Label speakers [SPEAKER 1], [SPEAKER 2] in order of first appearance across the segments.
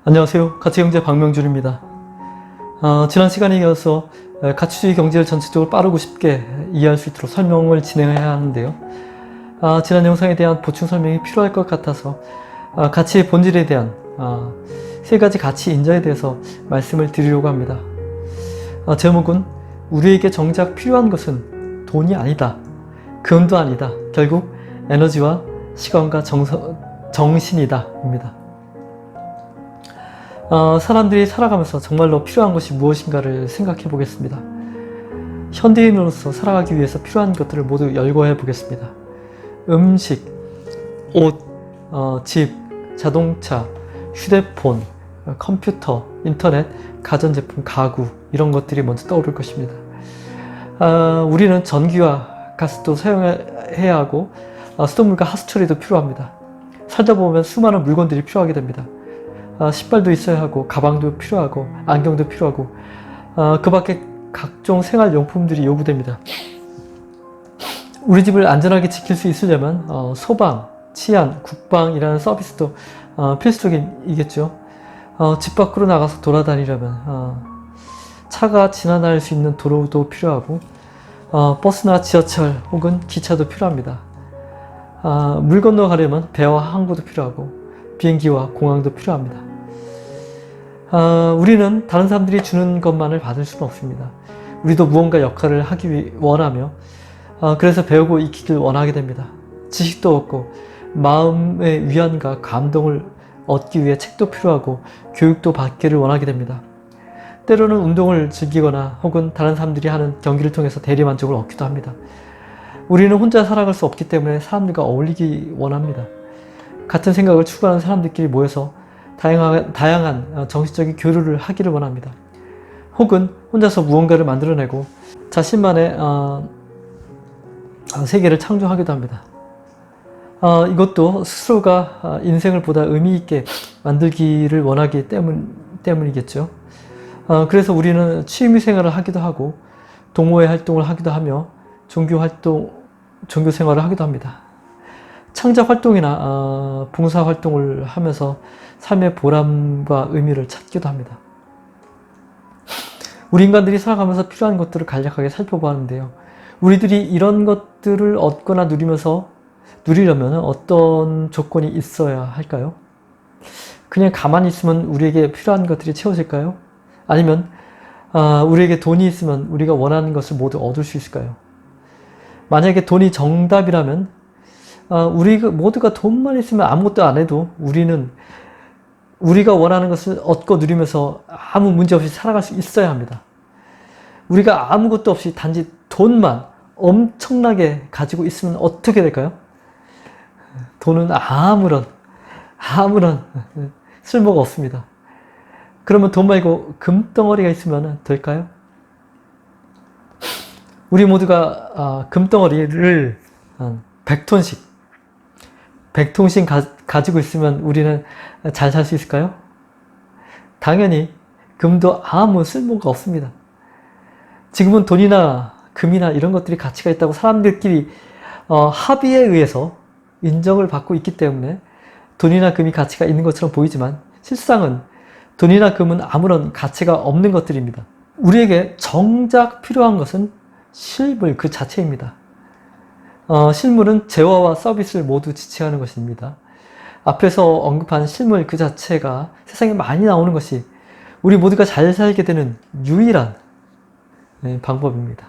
[SPEAKER 1] 안녕하세요. 가치경제 박명준입니다. 지난 시간에 이어서 가치주의 경제를 전체적으로 빠르고 쉽게 이해할 수 있도록 설명을 진행해야 하는데요. 지난 영상에 대한 보충 설명이 필요할 것 같아서 가치의 본질에 대한 세 가지 가치 인자에 대해서 말씀을 드리려고 합니다. 제목은 우리에게 정작 필요한 것은 돈이 아니다. 금도 아니다. 결국 에너지와 시간과 정신이다. 입니다. 사람들이 살아가면서 정말로 필요한 것이 무엇인가를 생각해 보겠습니다. 현대인으로서 살아가기 위해서 필요한 것들을 모두 열거해 보겠습니다. 음식, 옷, 집, 자동차, 휴대폰, 컴퓨터, 인터넷, 가전제품, 가구 이런 것들이 먼저 떠오를 것입니다. 우리는 전기와 가스도 사용해야 하고 수돗물과 하수처리도 필요합니다. 살다 보면 수많은 물건들이 필요하게 됩니다. 신발도 있어야 하고 가방도 필요하고 안경도 필요하고 그 밖에 각종 생활용품들이 요구됩니다. 우리 집을 안전하게 지킬 수 있으려면 소방, 치안, 국방이라는 서비스도 필수적이겠죠. 집 밖으로 나가서 돌아다니려면 차가 지나다닐 수 있는 도로도 필요하고 버스나 지하철 혹은 기차도 필요합니다. 물 건너가려면 배와 항구도 필요하고 비행기와 공항도 필요합니다. 우리는 다른 사람들이 주는 것만을 받을 수는 없습니다. 우리도 무언가 역할을 하기 원하며 그래서 배우고 익히길 원하게 됩니다. 지식도 얻고 마음의 위안과 감동을 얻기 위해 책도 필요하고 교육도 받기를 원하게 됩니다. 때로는 운동을 즐기거나 혹은 다른 사람들이 하는 경기를 통해서 대리만족을 얻기도 합니다. 우리는 혼자 살아갈 수 없기 때문에 사람들과 어울리기 원합니다. 같은 생각을 추구하는 사람들끼리 모여서 다양한 정신적인 교류를 하기를 원합니다. 혹은 혼자서 무언가를 만들어내고 자신만의 세계를 창조하기도 합니다. 이것도 스스로가 인생을 보다 의미 있게 만들기를 원하기 때문이겠죠. 그래서 우리는 취미 생활을 하기도 하고 동호회 활동을 하기도 하며 종교 생활을 하기도 합니다. 창작 활동이나 봉사 활동을 하면서 삶의 보람과 의미를 찾기도 합니다. 우리 인간들이 살아가면서 필요한 것들을 간략하게 살펴보았는데요. 우리들이 이런 것들을 얻거나 누리려면 어떤 조건이 있어야 할까요? 그냥 가만히 있으면 우리에게 필요한 것들이 채워질까요? 아니면 우리에게 돈이 있으면 우리가 원하는 것을 모두 얻을 수 있을까요? 만약에 돈이 정답이라면 우리 모두가 돈만 있으면 아무것도 안 해도 우리가 원하는 것을 얻고 누리면서 아무 문제 없이 살아갈 수 있어야 합니다. 우리가 아무것도 없이 단지 돈만 엄청나게 가지고 있으면 어떻게 될까요? 돈은 아무런 쓸모가 없습니다. 그러면 돈 말고 금덩어리가 있으면 될까요? 우리 모두가 금덩어리를 100톤씩 가지고 있으면 우리는 잘 살 수 있을까요? 당연히 금도 아무 쓸모가 없습니다. 지금은 돈이나 금이나 이런 것들이 가치가 있다고 사람들끼리 합의에 의해서 인정을 받고 있기 때문에 돈이나 금이 가치가 있는 것처럼 보이지만 실상은 돈이나 금은 아무런 가치가 없는 것들입니다. 우리에게 정작 필요한 것은 실물 그 자체입니다. 실물은 재화와 서비스를 모두 지칭하는 것입니다. 앞에서 언급한 실물 그 자체가 세상에 많이 나오는 것이 우리 모두가 잘 살게 되는 유일한 방법입니다.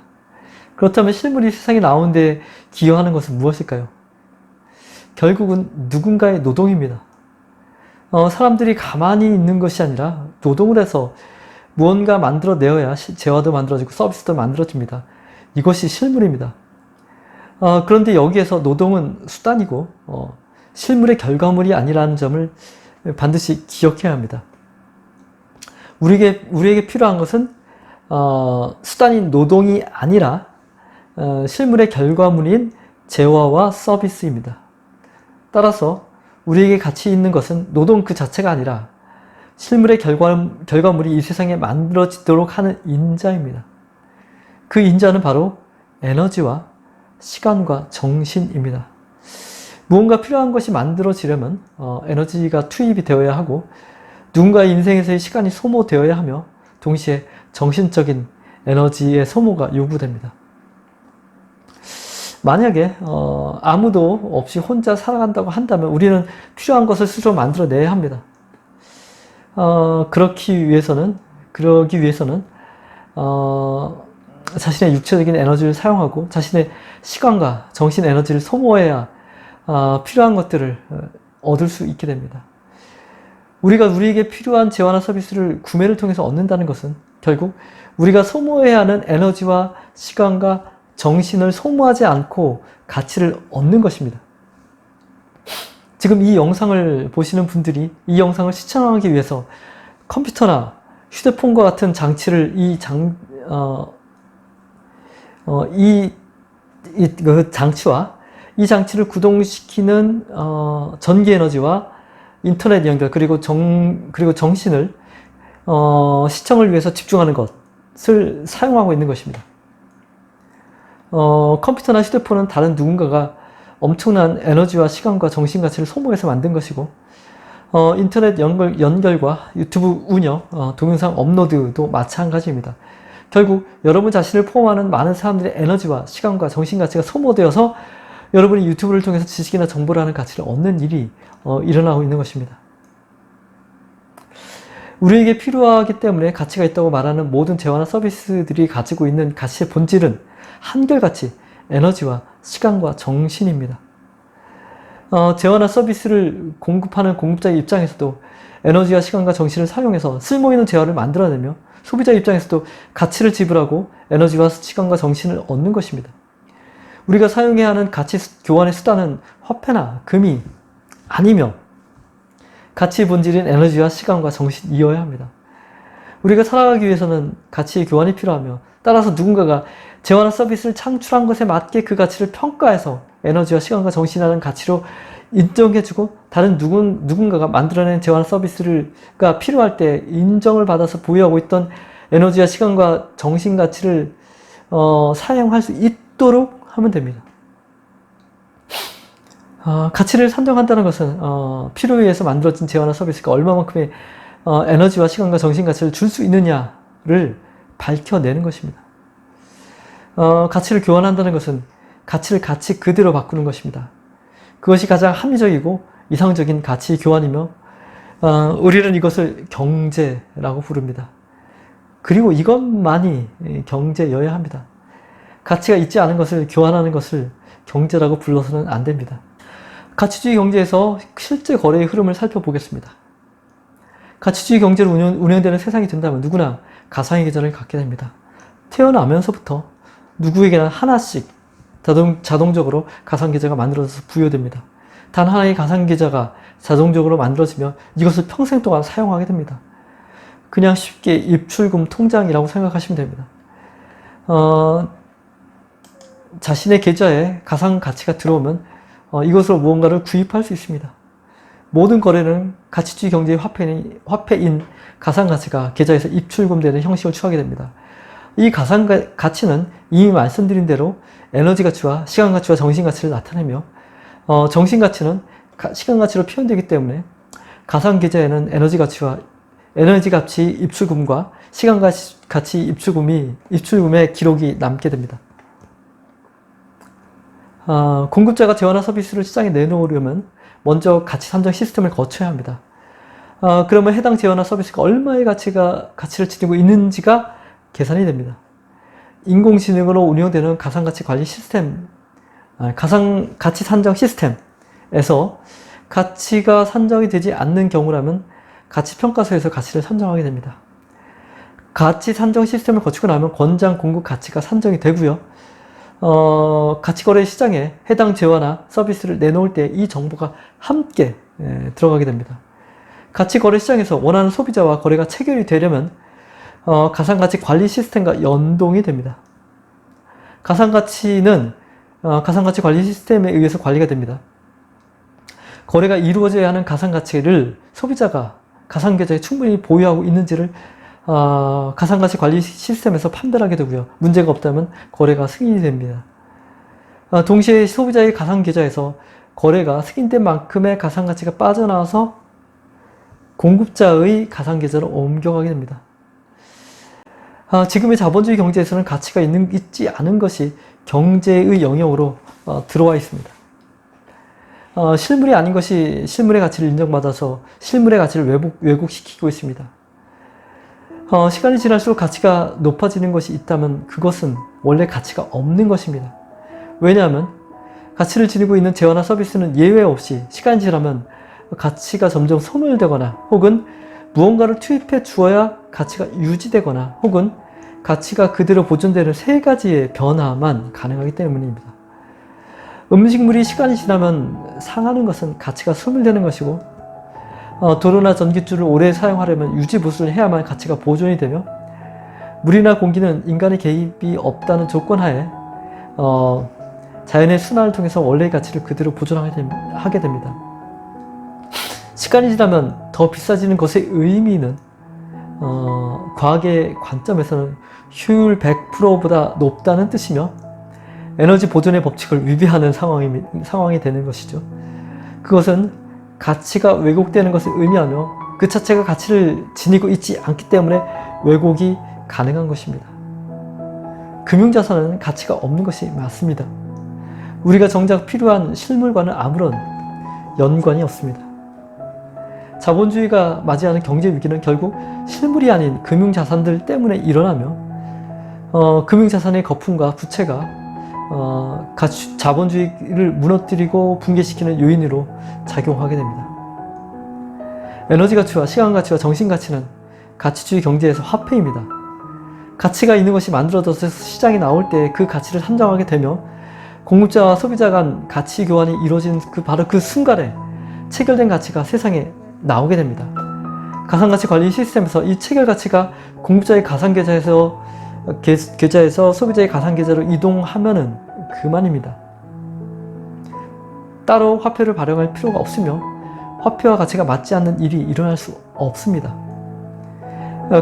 [SPEAKER 1] 그렇다면 실물이 세상에 나오는데 기여하는 것은 무엇일까요? 결국은 누군가의 노동입니다. 사람들이 가만히 있는 것이 아니라 노동을 해서 무언가 만들어내어야 재화도 만들어지고 서비스도 만들어집니다. 이것이 실물입니다. 그런데 여기에서 노동은 수단이고 실물의 결과물이 아니라는 점을 반드시 기억해야 합니다. 우리에게 필요한 것은 수단인 노동이 아니라 실물의 결과물인 재화와 서비스입니다. 따라서 우리에게 가치 있는 것은 노동 그 자체가 아니라 실물의 결과물이 이 세상에 만들어지도록 하는 인자입니다. 그 인자는 바로 에너지와 시간과 정신입니다. 무언가 필요한 것이 만들어지려면 에너지가 투입이 되어야 하고 누군가의 인생에서의 시간이 소모되어야 하며 동시에 정신적인 에너지의 소모가 요구됩니다. 만약에 아무도 없이 혼자 살아간다고 한다면 우리는 필요한 것을 스스로 만들어내야 합니다. 그러기 위해서는 자신의 육체적인 에너지를 사용하고 자신의 시간과 정신 에너지를 소모해야 필요한 것들을 얻을 수 있게 됩니다. 우리가 우리에게 필요한 재화나 서비스를 구매를 통해서 얻는다는 것은 결국 우리가 소모해야 하는 에너지와 시간과 정신을 소모하지 않고 가치를 얻는 것입니다. 지금 이 영상을 보시는 분들이 이 영상을 시청하기 위해서 컴퓨터나 휴대폰과 같은 장치를 그 장치와 이 장치를 구동시키는 전기 에너지와 인터넷 연결 그리고 정신을 시청을 위해서 집중하는 것을 사용하고 있는 것입니다. 컴퓨터나 휴대폰은 다른 누군가가 엄청난 에너지와 시간과 정신 가치를 소모해서 만든 것이고 인터넷 연결과 유튜브 운영, 동영상 업로드도 마찬가지입니다. 결국 여러분 자신을 포함하는 많은 사람들의 에너지와 시간과 정신 가치가 소모되어서 여러분이 유튜브를 통해서 지식이나 정보를 하는 가치를 얻는 일이 일어나고 있는 것입니다. 우리에게 필요하기 때문에 가치가 있다고 말하는 모든 재화나 서비스들이 가지고 있는 가치의 본질은 한결같이 에너지와 시간과 정신입니다. 재화나 서비스를 공급하는 공급자의 입장에서도 에너지와 시간과 정신을 사용해서 쓸모있는 재화를 만들어내며 소비자의 입장에서도 가치를 지불하고 에너지와 시간과 정신을 얻는 것입니다. 우리가 사용해야 하는 가치 교환의 수단은 화폐나 금이 아니며 가치의 본질인 에너지와 시간과 정신이어야 합니다. 우리가 살아가기 위해서는 가치의 교환이 필요하며 따라서 누군가가 재화나 서비스를 창출한 것에 맞게 그 가치를 평가해서 에너지와 시간과 정신이라는 가치로 인정해주고 다른 누군가가 만들어낸 재화나 서비스가 필요할 때 인정을 받아서 보유하고 있던 에너지와 시간과 정신 가치를 사용할 수 있도록 하면 됩니다. 가치를 산정한다는 것은 필요에 의해서 만들어진 재화나 서비스가 얼마만큼의 에너지와 시간과 정신 가치를 줄 수 있느냐를 밝혀내는 것입니다. 가치를 교환한다는 것은 가치를 가치 그대로 바꾸는 것입니다. 그것이 가장 합리적이고 이상적인 가치 교환이며 우리는 이것을 경제라고 부릅니다. 그리고 이것만이 경제여야 합니다. 가치가 있지 않은 것을 교환하는 것을 경제라고 불러서는 안 됩니다. 가치주의 경제에서 실제 거래의 흐름을 살펴보겠습니다. 가치주의 경제로 운영되는 세상이 된다면 누구나 가상의 계좌를 갖게 됩니다. 태어나면서부터 누구에게나 하나씩 자동적으로 가상계좌가 만들어져서 부여됩니다. 단 하나의 가상계좌가 자동적으로 만들어지면 이것을 평생 동안 사용하게 됩니다. 그냥 쉽게 입출금 통장이라고 생각하시면 됩니다. 자신의 계좌에 가상가치가 들어오면 이것으로 무언가를 구입할 수 있습니다. 모든 거래는 가치주의 경제의 화폐인 가상가치가 계좌에서 입출금되는 형식을 취하게 됩니다. 이 가상가치는 이미 말씀드린 대로 에너지가치와 시간가치와 정신가치를 나타내며 정신가치는 시간가치로 표현되기 때문에 가상계좌에는 에너지가치 입출금과 시간가치 입출금의 기록이 남게 됩니다. 공급자가 재화나 서비스를 시장에 내놓으려면 먼저 가치 산정 시스템을 거쳐야 합니다. 그러면 해당 재화나 서비스가 얼마의 가치를 지니고 있는지가 계산이 됩니다. 인공지능으로 운영되는 가상가치 관리 시스템, 가상가치 산정 시스템에서 가치가 산정이 되지 않는 경우라면 가치평가서에서 가치를 산정하게 됩니다. 가치 산정 시스템을 거치고 나면 권장 공급 가치가 산정이 되고요. 가치거래 시장에 해당 재화나 서비스를 내놓을 때 이 정보가 함께 들어가게 됩니다. 가치거래 시장에서 원하는 소비자와 거래가 체결이 되려면 가상가치 관리 시스템과 연동이 됩니다. 가상가치는 가상가치 관리 시스템에 의해서 관리가 됩니다. 거래가 이루어져야 하는 가상가치를 소비자가 가상계좌에 충분히 보유하고 있는지를 가상가치 관리 시스템에서 판별하게 되고요. 문제가 없다면 거래가 승인이 됩니다. 동시에 소비자의 가상계좌에서 거래가 승인된 만큼의 가상가치가 빠져나와서 공급자의 가상계좌로 옮겨가게 됩니다. 지금의 자본주의 경제에서는 가치가 있지 않은 것이 경제의 영역으로 들어와 있습니다. 실물이 아닌 것이 실물의 가치를 인정받아서 실물의 가치를 왜곡시키고 있습니다. 시간이 지날수록 가치가 높아지는 것이 있다면 그것은 원래 가치가 없는 것입니다. 왜냐하면 가치를 지니고 있는 재화나 서비스는 예외 없이 시간이 지나면 가치가 점점 소멸되거나 혹은 무언가를 투입해 주어야 가치가 유지되거나 혹은 가치가 그대로 보존되는 세 가지의 변화만 가능하기 때문입니다. 음식물이 시간이 지나면 상하는 것은 가치가 소멸되는 것이고, 도로나 전기줄을 오래 사용하려면 유지보수를 해야만 가치가 보존이 되며, 물이나 공기는 인간의 개입이 없다는 조건 하에 자연의 순환을 통해서 원래의 가치를 그대로 보존하게 됩니다. 시간이 지나면 더 비싸지는 것의 의미는 과학의 관점에서는 효율 100%보다 높다는 뜻이며 에너지 보존의 법칙을 위배하는 상황이 되는 것이죠. 그것은 가치가 왜곡되는 것을 의미하며 그 자체가 가치를 지니고 있지 않기 때문에 왜곡이 가능한 것입니다. 금융자산은 가치가 없는 것이 맞습니다. 우리가 정작 필요한 실물과는 아무런 연관이 없습니다. 자본주의가 맞이하는 경제 위기는 결국 실물이 아닌 금융자산들 때문에 일어나며 금융자산의 거품과 부채가 자본주의를 무너뜨리고 붕괴시키는 요인으로 작용하게 됩니다. 에너지 가치와 시간 가치와 정신 가치는 가치주의 경제에서 화폐입니다. 가치가 있는 것이 만들어져서 시장에 나올 때 그 가치를 산정하게 되며 공급자와 소비자 간 가치 교환이 이루어진 바로 그 순간에 체결된 가치가 세상에 나오게 됩니다. 가상가치 관리 시스템에서 이 체결 가치가 공급자의 가상계좌에서 소비자의 가상계좌로 이동하면은 그만입니다. 따로 화폐를 발행할 필요가 없으며 화폐와 가치가 맞지 않는 일이 일어날 수 없습니다.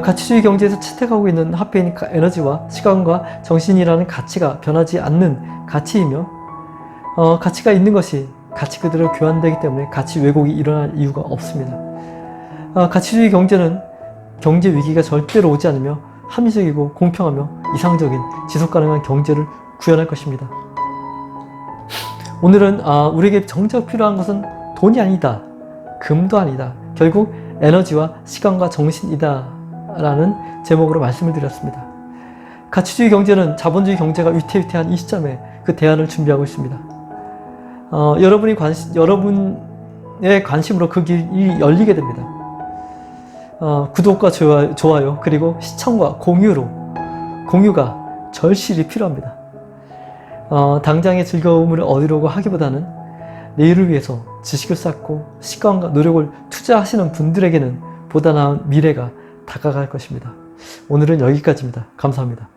[SPEAKER 1] 가치주의 경제에서 채택하고 있는 화폐인 에너지와 시간과 정신이라는 가치가 변하지 않는 가치이며 가치가 있는 것이 가치 그대로 교환되기 때문에 가치 왜곡이 일어날 이유가 없습니다. 가치주의 경제는 경제 위기가 절대로 오지 않으며 합리적이고 공평하며 이상적인 지속가능한 경제를 구현할 것입니다. 오늘은 우리에게 정작 필요한 것은 돈이 아니다. 금도 아니다. 결국 에너지와 시간과 정신이다 라는 제목으로 말씀을 드렸습니다. 가치주의 경제는 자본주의 경제가 위태위태한 이 시점에 그 대안을 준비하고 있습니다. 여러분의 관심으로 그 길이 열리게 됩니다. 구독과 좋아요 그리고 시청과 공유가 절실히 필요합니다. 당장의 즐거움을 얻으려고 하기보다는 내일을 위해서 지식을 쌓고 시간과 노력을 투자하시는 분들에게는 보다 나은 미래가 다가갈 것입니다. 오늘은 여기까지입니다. 감사합니다.